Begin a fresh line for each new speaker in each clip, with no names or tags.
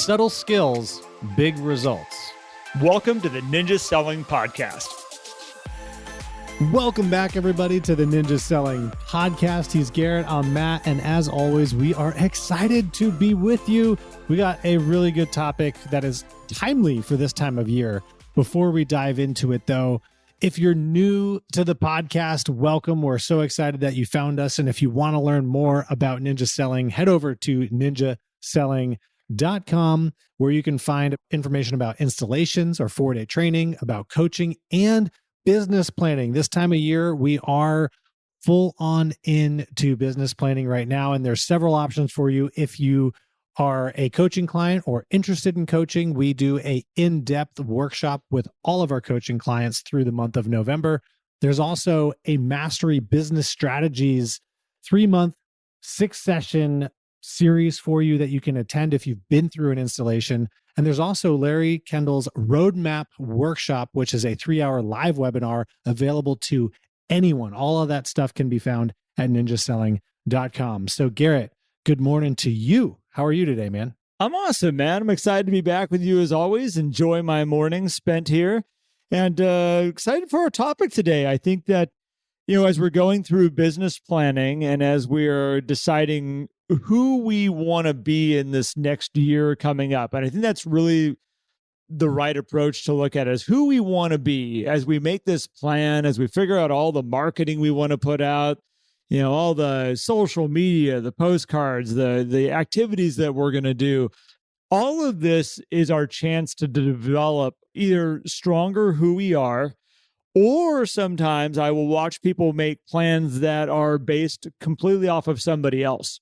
Subtle skills, big results.
Welcome to the Ninja Selling Podcast.
Welcome back, everybody, to the Ninja Selling Podcast. He's Garrett, I'm Matt, and as always, we are excited to be with you. We got a really good topic that is timely for this time of year. Before we dive into it, though, if you're new to the podcast, welcome. We're so excited that you found us. And if you want to learn more about ninja selling, head over to ninjaselling.com, where you can find information about installations or 4-day training, about coaching, and business planning. This time of year, we are full on into business planning right now, and there's several options for you. If you are a coaching client or interested in coaching, we do a in-depth workshop with all of our coaching clients through the month of November. There's also a Mastery Business Strategies 3-month, 6-session series for you that you can attend if you've been through an installation. And there's also Larry Kendall's Roadmap Workshop, which is a 3-hour live webinar available to anyone. All of that stuff can be found at ninjaselling.com. So Garrett, good morning to you. How are you today, man?
I'm awesome, man. I'm excited to be back with you as always. Enjoy my morning spent here and excited for our topic today. I think that, as we're going through business planning and as we're deciding who we want to be in this next year coming up, and I think that's really the right approach to look at, is who we want to be as we make this plan, as we figure out all the marketing we want to put out, all the social media, the postcards, the activities that we're going to do. All of this is our chance to develop either stronger who we are, or sometimes I will watch people make plans that are based completely off of somebody else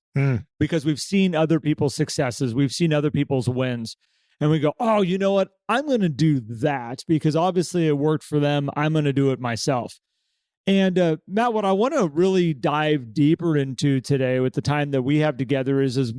because we've seen other people's successes. We've seen other people's wins. And we go, oh, you know what? I'm going to do that because obviously it worked for them. I'm going to do it myself. And Matt, what I want to really dive deeper into today with the time that we have together is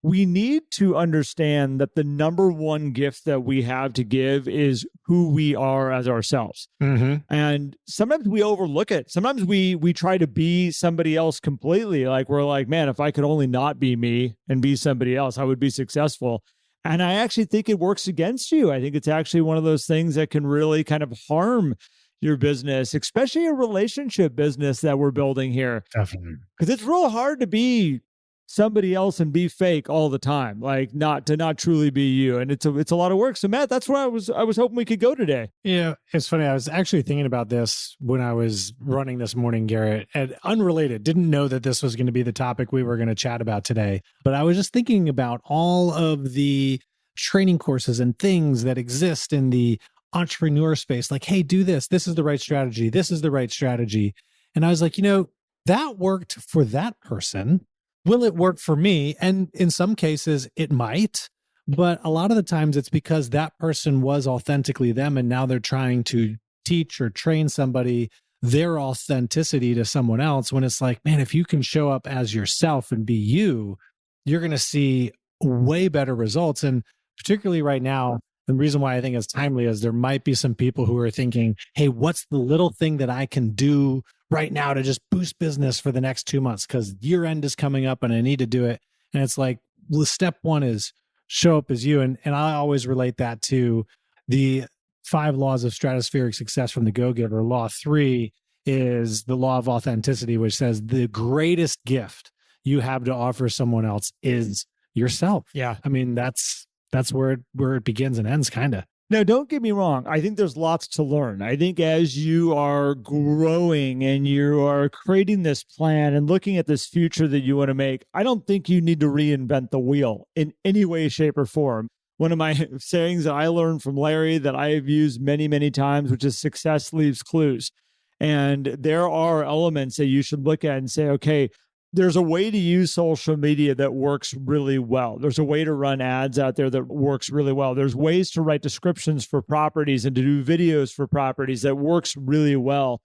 we need to understand that the number one gift that we have to give is who we are as ourselves. Mm-hmm. And sometimes we overlook it. Sometimes we try to be somebody else completely. Like we're like, man, if I could only not be me and be somebody else, I would be successful. And I actually think it works against you. I think it's actually one of those things that can really kind of harm your business, especially a relationship business that we're building here.
Definitely.
Because it's real hard to be somebody else and be fake all the time, like not truly be you. And it's a lot of work. So Matt, that's where I was hoping we could go today.
Yeah, it's funny. I was actually thinking about this when I was running this morning, Garrett, and unrelated, didn't know that this was going to be the topic we were going to chat about today. But I was just thinking about all of the training courses and things that exist in the entrepreneur space, like, hey, do this. This is the right strategy. This is the right strategy. And I was like, that worked for that person. Will it work for me? And in some cases it might, but a lot of the times it's because that person was authentically them. And now they're trying to teach or train somebody their authenticity to someone else, when it's like, man, if you can show up as yourself and be you, you're going to see way better results. And particularly right now, the reason why I think it's timely is there might be some people who are thinking, hey, what's the little thing that I can do right now to just boost business for the next 2 months? Because year end is coming up and I need to do it. And it's like, well, step one is show up as you. And I always relate that to the 5 laws of stratospheric success from the Go-Giver. Law 3 is the law of authenticity, which says the greatest gift you have to offer someone else is yourself.
Yeah.
I mean, that's where it begins and ends, kind of.
Now, don't get me wrong. I think there's lots to learn. I think as you are growing and you are creating this plan and looking at this future that you want to make, I don't think you need to reinvent the wheel in any way, shape, or form. One of my sayings that I learned from Larry that I have used many, many times, which is success leaves clues. And there are elements that you should look at and say, okay, there's a way to use social media that works really well. There's a way to run ads out there that works really well. There's ways to write descriptions for properties and to do videos for properties that works really well.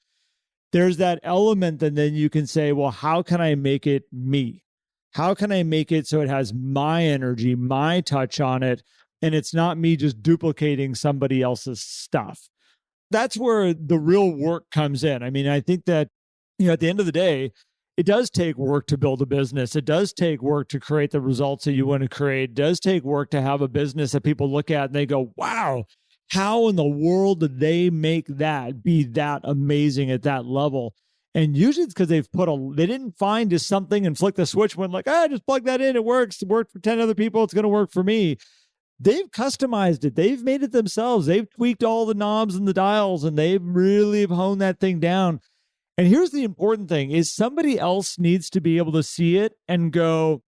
There's that element, and then you can say, well, how can I make it me? How can I make it so it has my energy, my touch on it, and it's not me just duplicating somebody else's stuff? That's where the real work comes in. I mean, I think that, at the end of the day, it does take work to build a business. It does take work to create the results that you want to create. It does take work to have a business that people look at and they go, wow, how in the world did they make that be that amazing at that level? And usually it's because they didn't find just something and flick the switch when like, just plug that in. It works. It worked for 10 other people. It's going to work for me. They've customized it. They've made it themselves. They've tweaked all the knobs and the dials, and they've really honed that thing down. And here's the important thing is somebody else needs to be able to see it and go,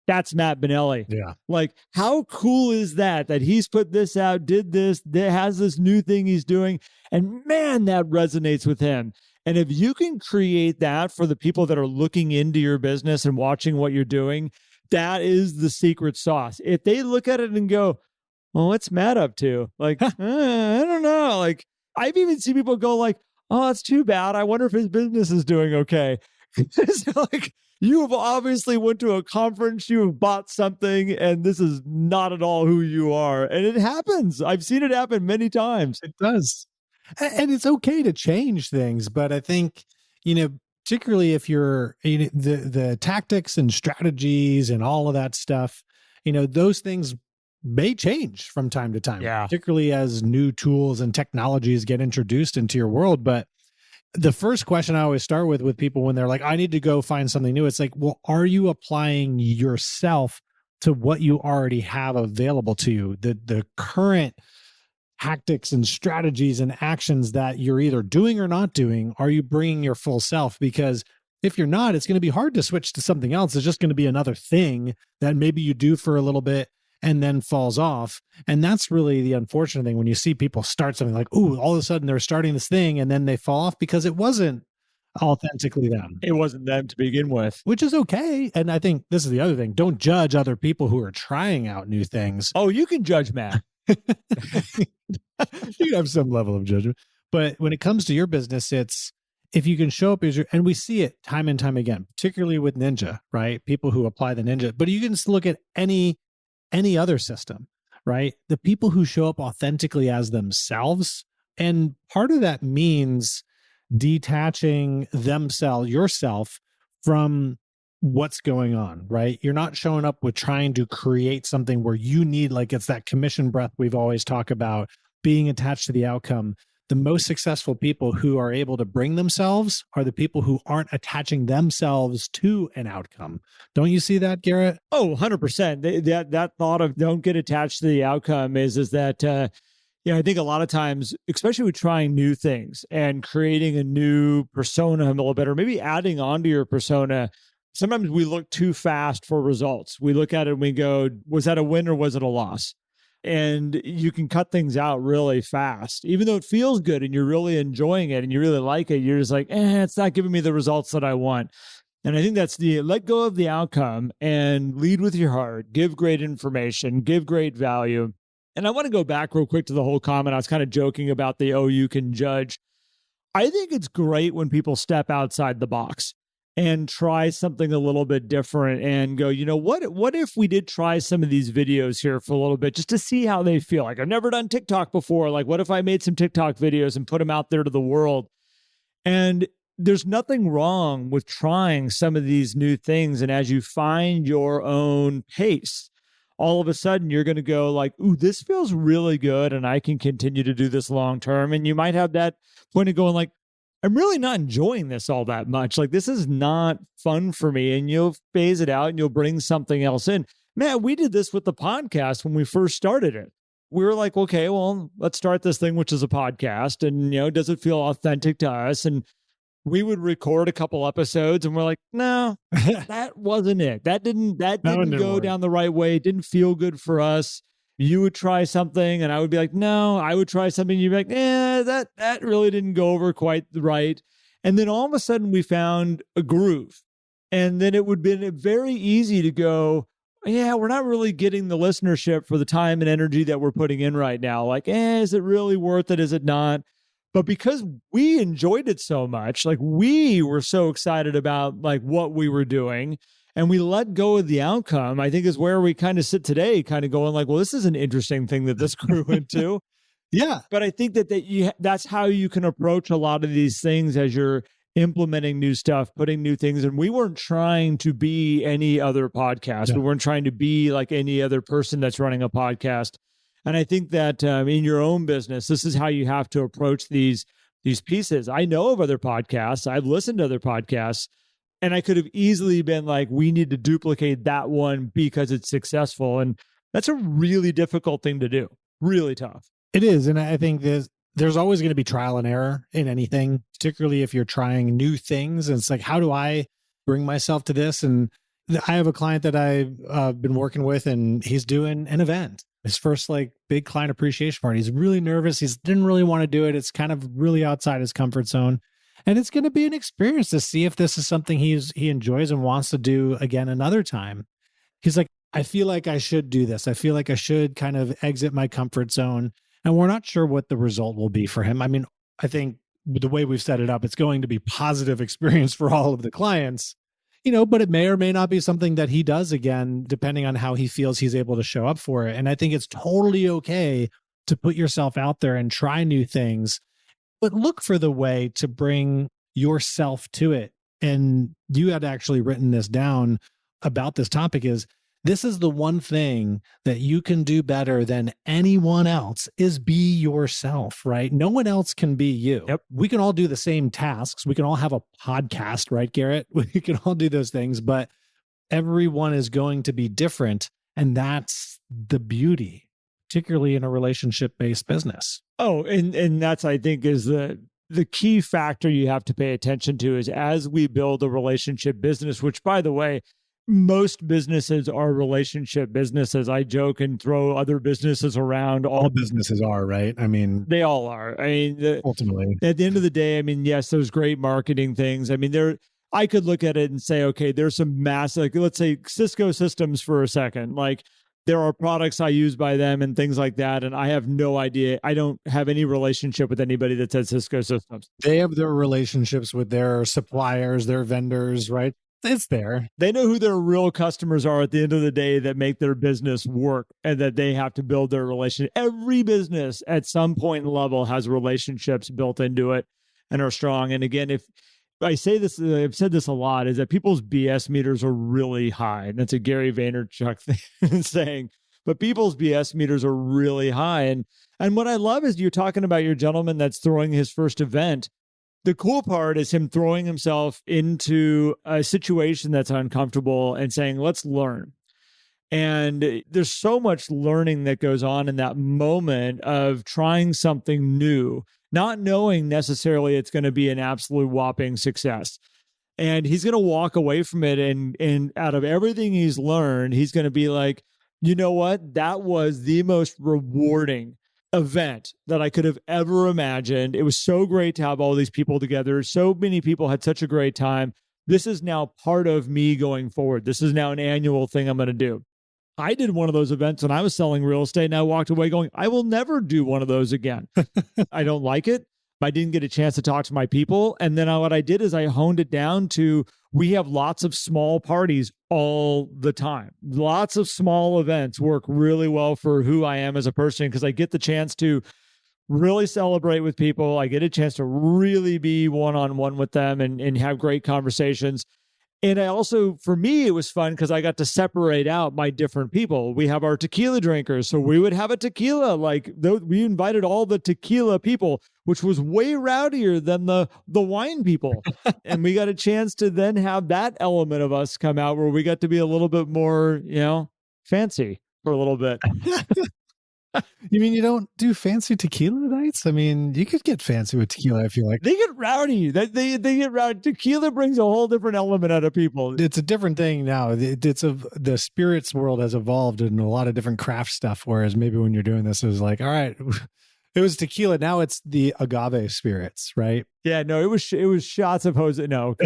that's Matt Benelli.
Yeah.
Like, how cool is that he's put this out, did this, that has this new thing he's doing. And man, that resonates with him. And if you can create that for the people that are looking into your business and watching what you're doing, that is the secret sauce. If they look at it and go, well, what's Matt up to? Like, I don't know. Like, I've even seen people go like, oh, that's too bad. I wonder if his business is doing okay. So like, you have obviously went to a conference, you have bought something, and this is not at all who you are. And it happens. I've seen it happen many times.
It does. And it's okay to change things. But I think, particularly if you're the tactics and strategies and all of that stuff, those things may change from time to time, particularly as new tools and technologies get introduced into your world. But the first question I always start with people when they're like, I need to go find something new. It's like, well, are you applying yourself to what you already have available to you? The current tactics and strategies and actions that you're either doing or not doing, are you bringing your full self? Because if you're not, it's going to be hard to switch to something else. It's just going to be another thing that maybe you do for a little bit and then falls off. And that's really the unfortunate thing when you see people start something like, ooh, all of a sudden they're starting this thing and then they fall off because it wasn't authentically them.
It wasn't them to begin with.
Which is okay. And I think this is the other thing. Don't judge other people who are trying out new things.
Oh, you can judge Matt.
You have some level of judgment. But when it comes to your business, it's if you can show up and we see it time and time again, particularly with Ninja, right? People who apply the Ninja, but you can look at any other system, right? The people who show up authentically as themselves. And part of that means detaching yourself from what's going on, right? You're not showing up with trying to create something where you need, like it's that commission breath we've always talked about, being attached to the outcome. The most successful people who are able to bring themselves are the people who aren't attaching themselves to an outcome. Don't you see that, Garrett?
Oh, 100%. That thought of don't get attached to the outcome is that, I think a lot of times, especially with trying new things and creating a new persona a little bit, or maybe adding on to your persona, sometimes we look too fast for results. We look at it and we go, was that a win or was it a loss? And you can cut things out really fast. Even though it feels good and you're really enjoying it and you really like it, you're just like, it's not giving me the results that I want. And I think that's let go of the outcome and lead with your heart, give great information, give great value. And I want to go back real quick to the whole comment. I was kind of joking about you can judge. I think it's great when people step outside the box and try something a little bit different and go, what if we did try some of these videos here for a little bit just to see how they feel? Like, I've never done TikTok before. Like, what if I made some TikTok videos and put them out there to the world? And there's nothing wrong with trying some of these new things. And as you find your own pace, all of a sudden you're going to go like, ooh, this feels really good and I can continue to do this long term. And you might have that point of going like, I'm really not enjoying this all that much. Like, this is not fun for me. And you'll phase it out and you'll bring something else in. Man, we did this with the podcast when we first started it. We were like, okay, well, let's start this thing, which is a podcast. And, does it feel authentic to us? And we would record a couple episodes and we're like, no, that wasn't it. That didn't go down the right way. It didn't feel good for us. You would try something and I would be like, no, I would try something. You'd be like, that really didn't go over quite right. And then all of a sudden we found a groove. And then it would have been very easy to go, yeah, we're not really getting the listenership for the time and energy that we're putting in right now. Like, is it really worth it? Is it not? But because we enjoyed it so much, like we were so excited about like what we were doing, and we let go of the outcome, I think is where we kind of sit today, kind of going like, well, this is an interesting thing that this grew into.
Yeah.
But I think that's how you can approach a lot of these things as you're implementing new stuff, putting new things. And we weren't trying to be any other podcast. We weren't trying to be like any other person that's running a podcast. And I think that in your own business, this is how you have to approach these pieces. I know of other podcasts. I've listened to other podcasts, and I could have easily been like, we need to duplicate that one because it's successful. And that's a really difficult thing to do. Really tough.
It is. And I think there's always going to be trial and error in anything, particularly if you're trying new things. And it's like, how do I bring myself to this? And I have a client that I've been working with, and he's doing an event. His first like big client appreciation party. He's really nervous. He didn't really want to do it. It's kind of really outside his comfort zone. And it's going to be an experience to see if this is something he enjoys and wants to do again another time. He's like, I feel like I should do this. I feel like I should kind of exit my comfort zone. And we're not sure what the result will be for him. I mean, I think the way we've set it up, it's going to be positive experience for all of the clients, but it may or may not be something that he does again, depending on how he feels he's able to show up for it. And I think it's totally okay to put yourself out there and try new things, but look for the way to bring yourself to it. And you had actually written this down about this topic is, this is the one thing that you can do better than anyone else is be yourself, right? No one else can be you.
Yep.
We can all do the same tasks. We can all have a podcast, right, Garrett? We can all do those things, but everyone is going to be different. And that's the beauty, particularly in a relationship-based business.
Oh, and that's, I think, is the key factor you have to pay attention to is as we build a relationship business, which, by the way, most businesses are relationship businesses. I joke and throw other businesses around.
All businesses are, right? I mean,
they all are. I mean,
ultimately,
at the end of the day, I mean, yes, there's great marketing things. I mean, I could look at it and say, okay, there's some massive, like, let's say Cisco systems for a second. Like, there are products I use by them and things like that. And I have no idea. I don't have any relationship with anybody that says Cisco systems.
They have their relationships with their suppliers, their vendors, right? It's there.
They know who their real customers are at the end of the day that make their business work and that they have to build their relationship. Every business at some point in level has relationships built into it and are strong. And again, if I say this, I've said this a lot, is that people's BS meters are really high. And that's a Gary Vaynerchuk thing saying, but people's BS meters are really high. And what I love is you're talking about your gentleman that's throwing his first event. The cool part is him throwing himself into a situation that's uncomfortable and saying, let's learn. And there's so much learning that goes on in that moment of trying something new, not knowing necessarily it's going to be an absolute whopping success. And he's going to walk away from it. And out of everything he's learned, he's going to be like, you know what? That was the most rewarding event that I could have ever imagined. It was so great to have all these people together. So many people had such a great time. This is now part of me going forward. This is now an annual thing I'm going to do. I did one of those events when I was selling real estate, and I walked away going, I will never do one of those again. I don't like it. I didn't get a chance to talk to my people. And then what I did is I honed it down to, we have lots of small parties all the time. Lots of small events work really well for who I am as a person, because I get the chance to really celebrate with people. I get a chance to really be one-on-one with them and have great conversations. And I also, for me, it was fun because I got to separate out my different people. We have our tequila drinkers. So we would have a tequila, we invited all the tequila people, which was way rowdier than the wine people. And we got a chance to then have that element of us come out where we got to be a little bit more, fancy for a little bit.
You mean you don't do fancy tequila nights? I mean, you could get fancy with tequila if you like.
They get rowdy. They get rowdy. Tequila brings a whole different element out of people.
It's a different thing now. The spirits world has evolved in a lot of different craft stuff. Whereas maybe when you're doing this, it was like, all right, it was tequila. Now it's the agave spirits, right?
Yeah, no, it was shots of Jose. No,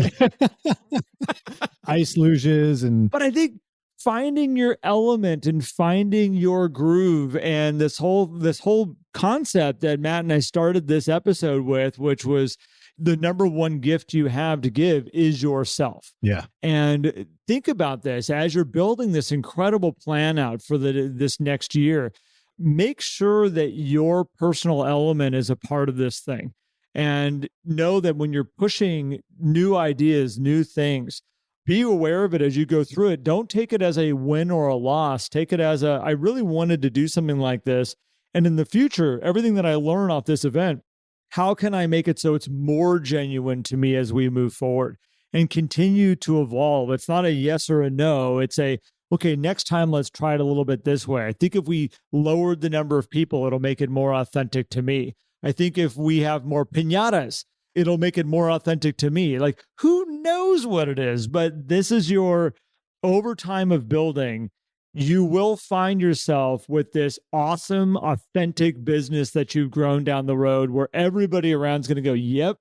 ice luges
But I think finding your element and finding your groove, and this whole concept that Matt and I started this episode with, which was the number one gift you have to give is yourself.
Yeah.
And think about this as you're building this incredible plan out for this next year. Make sure that your personal element is a part of this thing. And know that when you're pushing new ideas, new things, be aware of it as you go through it. Don't take it as a win or a loss. Take it as I really wanted to do something like this. And in the future, everything that I learn off this event, how can I make it so it's more genuine to me as we move forward and continue to evolve? It's not a yes or a no. It's a, okay, next time, let's try it a little bit this way. I think if we lowered the number of people, it'll make it more authentic to me. I think if we have more piñatas, it'll make it more authentic to me. Like, who knows what it is? But this is your overtime of building. You will find yourself with this awesome, authentic business that you've grown down the road where everybody around is going to go, yep,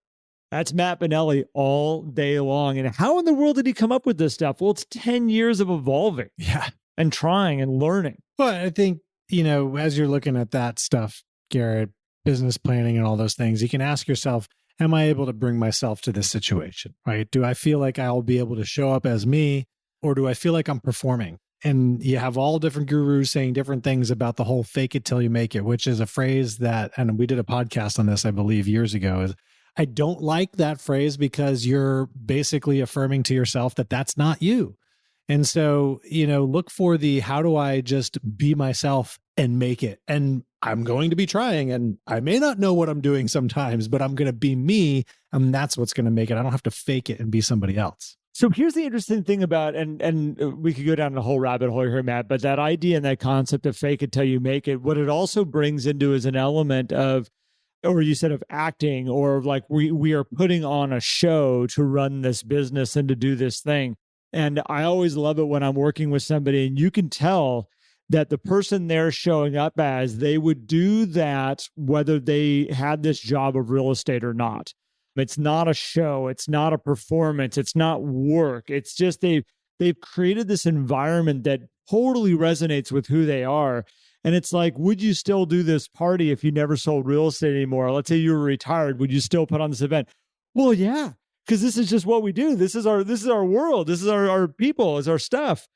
that's Matt Benelli all day long. And how in the world did he come up with this stuff? Well, it's 10 years of evolving and trying and learning.
But I think, as you're looking at that stuff, Garrett, business planning and all those things, you can ask yourself, am I able to bring myself to this situation, right? Do I feel like I'll be able to show up as me, or do I feel like I'm performing? And you have all different gurus saying different things about the whole fake it till you make it, which is a phrase that, and we did a podcast on this, I believe, years ago. Is I don't like that phrase because you're basically affirming to yourself that that's not you. And so, look for the, how do I just be myself and make it? And I'm going to be trying, and I may not know what I'm doing sometimes, but I'm going to be me. And that's what's going to make it. I don't have to fake it and be somebody else.
So here's the interesting thing about, and we could go down a whole rabbit hole here, Matt, but that idea and that concept of fake it till you make it, what it also brings into is an element of, or you said of acting, or like we are putting on a show to run this business and to do this thing. And I always love it when I'm working with somebody and you can tell that the person they're showing up as, they would do that whether they had this job of real estate or not. It's not a show. It's not a performance. It's not work. It's just they've created this environment that totally resonates with who they are. And it's like, would you still do this party if you never sold real estate anymore? Let's say you were retired. Would you still put on this event? Well, yeah, because this is just what we do. This is our world. This is our people. It's our stuff.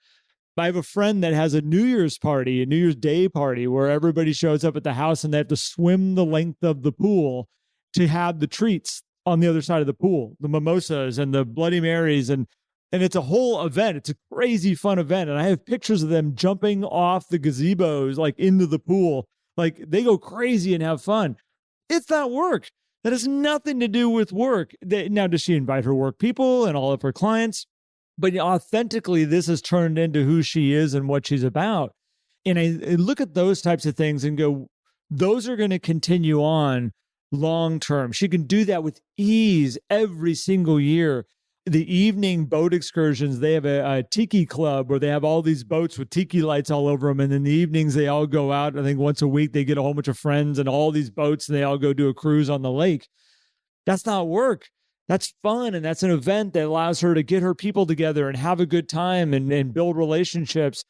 I have a friend that has a New Year's party, a New Year's Day party, where everybody shows up at the house and they have to swim the length of the pool to have the treats on the other side of the pool, the mimosas and the Bloody Marys. And it's a whole event. It's a crazy fun event. And I have pictures of them jumping off the gazebos, like into the pool. Like they go crazy and have fun. It's not work. That has nothing to do with work. Now, does she invite her work people and all of her clients? But authentically, this has turned into who she is and what she's about. And I look at those types of things and go, those are going to continue on long term. She can do that with ease every single year. The evening boat excursions, they have a tiki club where they have all these boats with tiki lights all over them. And in the evenings, they all go out. I think once a week, they get a whole bunch of friends and all these boats, and they all go do a cruise on the lake. That's not work. That's fun. And that's an event that allows her to get her people together and have a good time and build relationships.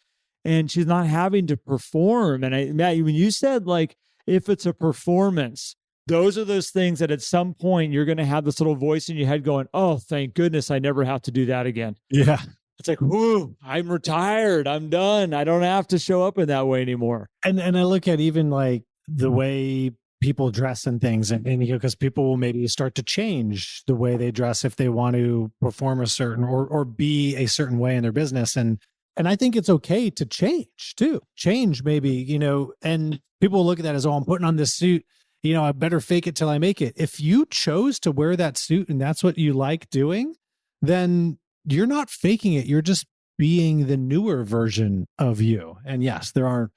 And she's not having to perform. And Matt, when you said, like, if it's a performance, those are those things that at some point you're going to have this little voice in your head going, oh, thank goodness I never have to do that again.
Yeah.
It's like, whoo, I'm retired. I'm done. I don't have to show up in that way anymore.
And I look at even like the way people dress and things, and because people will maybe start to change the way they dress if they want to perform a certain or be a certain way in their business. And I think it's okay to change too. Change maybe, and people look at that as, oh, I'm putting on this suit. I better fake it till I make it. If you chose to wear that suit and that's what you like doing, then you're not faking it. You're just being the newer version of you. And yes, there are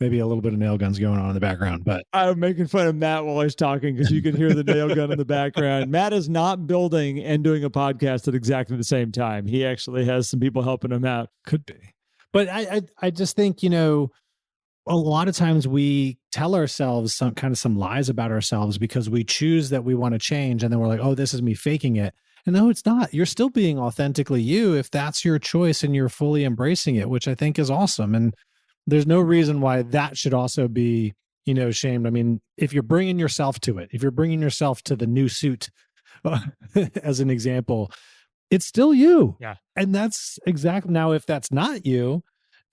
maybe a little bit of nail guns going on in the background, but
I'm making fun of Matt while he's talking because you can hear the nail gun in the background. Matt is not building and doing a podcast at exactly the same time. He actually has some people helping him out.
Could be. But I just think, a lot of times we tell ourselves some lies about ourselves because we choose that we want to change. And then we're like, oh, this is me faking it. And no, it's not. You're still being authentically you if that's your choice and you're fully embracing it, which I think is awesome. And there's no reason why that should also be, shamed. I mean, if you're bringing yourself to it, if you're bringing yourself to the new suit, as an example, it's still you.
Yeah.
And that's exactly, now, if that's not you,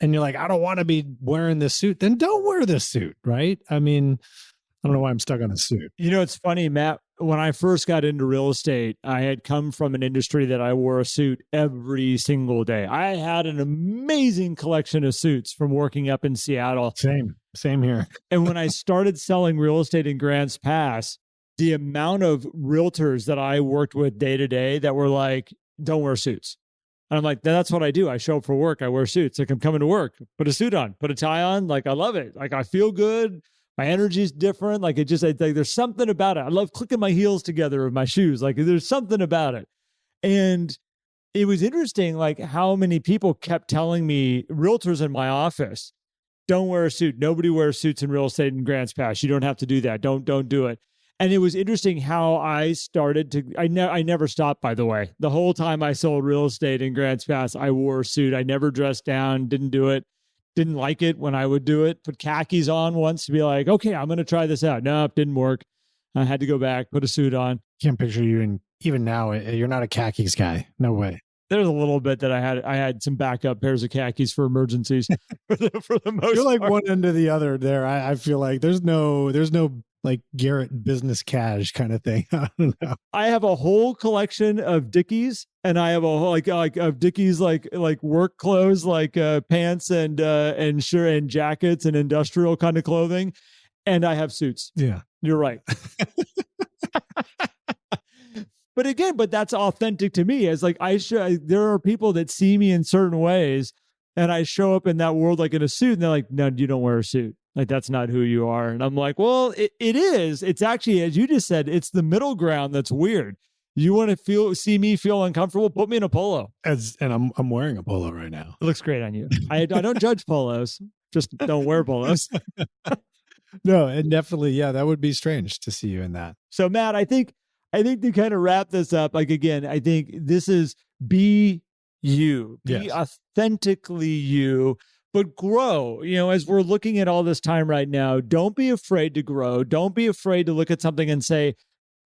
and you're like, I don't want to be wearing this suit, then don't wear this suit, right? I mean, I don't know why I'm stuck on a suit.
It's funny, Matt. When I first got into real estate, I had come from an industry that I wore a suit every single day. I had an amazing collection of suits from working up in Seattle.
Same here.
And when I started selling real estate in Grants Pass, the amount of realtors that I worked with day to day that were like, don't wear suits. And I'm like, that's what I do. I show up for work. I wear suits. Like, I'm coming to work, put a suit on, put a tie on. Like, I love it. Like, I feel good. My energy is different. Like, there's something about it. I love clicking my heels together with my shoes. Like, there's something about it. And it was interesting, like, how many people kept telling me, realtors in my office, don't wear a suit. Nobody wears suits in real estate in Grants Pass. You don't have to do that. Don't do it. And it was interesting how I started to, I never stopped, by the way. The whole time I sold real estate in Grants Pass, I wore a suit. I never dressed down, didn't do it. Didn't like it when I would do it. Put khakis on once to be like, okay, I'm going to try this out. No, it didn't work. I had to go back, put a suit on.
Can't picture you. And even now, you're not a khakis guy. No way.
There's a little bit that I had some backup pairs of khakis for emergencies for the most
You're like
part.
one end to the other there. I feel like there's no like Garrett business cash kind of thing. I don't know.
I have a whole collection of Dickies, and I have a whole like of Dickies like work clothes, like pants and shirt and jackets and industrial kind of clothing, and I have suits.
Yeah,
you're right. But that's authentic to me. As like there are people that see me in certain ways, and I show up in that world like in a suit, and they're like, "No, you don't wear a suit. Like, that's not who you are." And I'm like, well, it is. It's actually, as you just said, it's the middle ground that's weird. You want to see me feel uncomfortable? Put me in a polo.
And I'm wearing a polo right now.
It looks great on you. I don't judge polos. Just don't wear polos.
No, and definitely, yeah, that would be strange to see you in that.
So, Matt, I think to kind of wrap this up, like, again, I think this is be you. Be authentically you. But grow, as we're looking at all this time right now, don't be afraid to grow. Don't be afraid to look at something and say,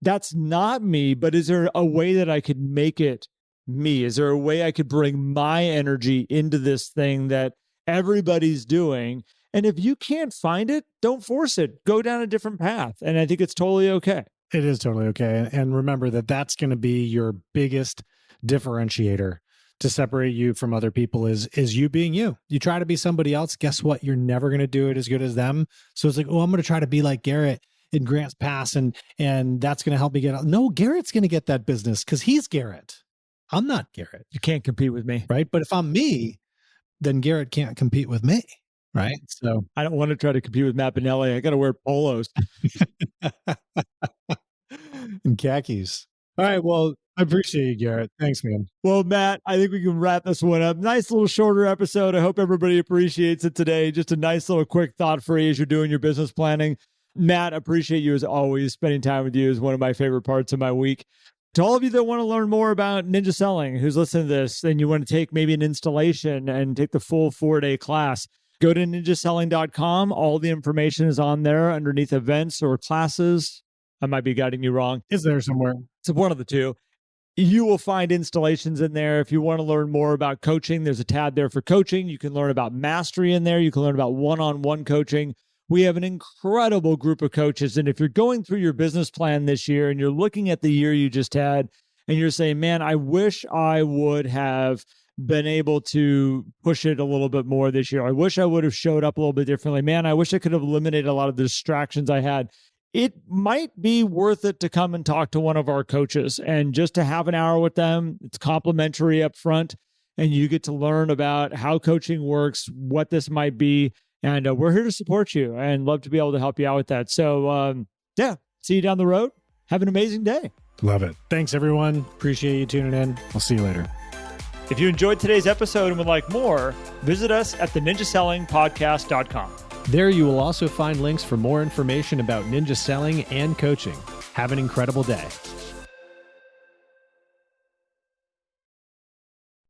that's not me, but is there a way that I could make it me? Is there a way I could bring my energy into this thing that everybody's doing? And if you can't find it, don't force it. Go down a different path. And I think it's totally okay.
It is totally okay. And remember that that's going to be your biggest differentiator to separate you from other people is you being you. You try to be somebody else, guess what? You're never going to do it as good as them. So it's like, oh, I'm going to try to be like Garrett in Grants Pass and that's going to help me get out. No, Garrett's going to get that business because he's Garrett. I'm not Garrett.
You can't compete with me.
Right? But if I'm me, then Garrett can't compete with me. Right? So
I don't want to try to compete with Matt Benelli. I got to wear polos.
And khakis. All right. Well, I appreciate you, Garrett. Thanks, man.
Well, Matt, I think we can wrap this one up. Nice little shorter episode. I hope everybody appreciates it today. Just a nice little quick thought for you as you're doing your business planning. Matt, appreciate you as always. Spending time with you is one of my favorite parts of my week. To all of you that want to learn more about ninja selling, who's listening to this, and you want to take maybe an installation and take the full 4-day class, go to ninjaselling.com. All the information is on there underneath events or classes. I might be guiding you wrong.
Is there somewhere?
It's one of the two. You will find installations in there. If you want to learn more about coaching, there's a tab there for coaching. You can learn about mastery in there. You can learn about one-on-one coaching. We have an incredible group of coaches. And if you're going through your business plan this year and you're looking at the year you just had and you're saying, man, I wish I would have been able to push it a little bit more this year. I wish I would have showed up a little bit differently. Man, I wish I could have eliminated a lot of the distractions I had. It might be worth it to come and talk to one of our coaches and just to have an hour with them. It's complimentary up front, and you get to learn about how coaching works, what this might be. And we're here to support you and love to be able to help you out with that. So, see you down the road. Have an amazing day.
Love it. Thanks, everyone. Appreciate you tuning in. I'll see you later.
If you enjoyed today's episode and would like more, visit us at theninjasellingpodcast.com.
There you will also find links for more information about ninja selling and coaching. Have an incredible day.